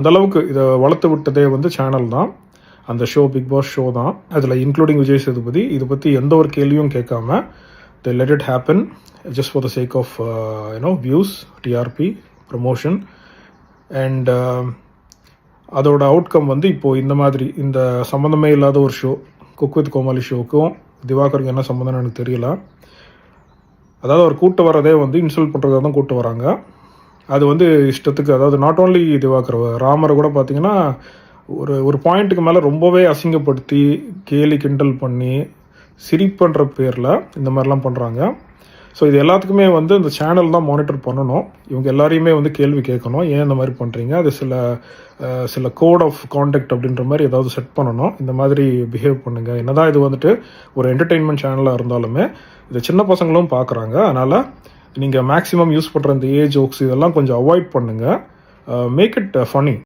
அந்தளவுக்கு இதை வளர்த்து விட்டதே வந்து சேனல் தான். அந்த ஷோ பிக் பாஸ் ஷோ தான். அதில் இன்க்ளூடிங் விஜய் சேதுபதி இதை பற்றி எந்த ஒரு கேள்வியும் கேட்காம they let it happen just for the sake of views, TRP, promotion and அதோட அவுட்கம் வந்து இப்போது இந்த மாதிரி இந்த சம்மந்தமே இல்லாத ஒரு ஷோ குக் வித் கோமாளி ஷோக்கும் திவாகருக்கு என்ன சம்மந்தம்னு எனக்கு தெரியல. அதாவது அவர் கூட்டு வரதே வந்து இன்சல்ட் பண்ணுறதா தான் கூட்டு வராங்க. அது வந்து இஷ்டத்துக்கு, அதாவது நாட் ஓன்லி திவாகர், ராமரை கூட பார்த்தீங்கன்னா ஒரு பாயிண்ட்டுக்கு மேலே ரொம்பவே அசிங்கப்படுத்தி கேலி கிண்டல் பண்ணி சிரிப்புன்ற பேரில் இந்த மாதிரிலாம் பண்ணுறாங்க. ஸோ இது எல்லாத்துக்குமே வந்து இந்த சேனல் தான் மானிட்டர் பண்ணணும். இவங்க எல்லாரையுமே வந்து கேள்வி கேட்கணும், ஏன் இந்த மாதிரி பண்ணுறீங்க, அது சில கோட் ஆஃப் கான்டக்ட் அப்படின்ற மாதிரி ஏதாவது செட் பண்ணணும். இந்த மாதிரி பிஹேவ் பண்ணுங்கள். என்னதான் இது வந்துட்டு ஒரு என்டர்டெயின்மெண்ட் சேனலாக இருந்தாலுமே இது சின்ன பசங்களும் பார்க்குறாங்க. அதனால் நீங்கள் மேக்ஸிமம் யூஸ் பண்ணுற இந்த ஏஜ் ஜோக்ஸ் இதெல்லாம் கொஞ்சம் அவாய்ட் பண்ணுங்கள். Make it funny.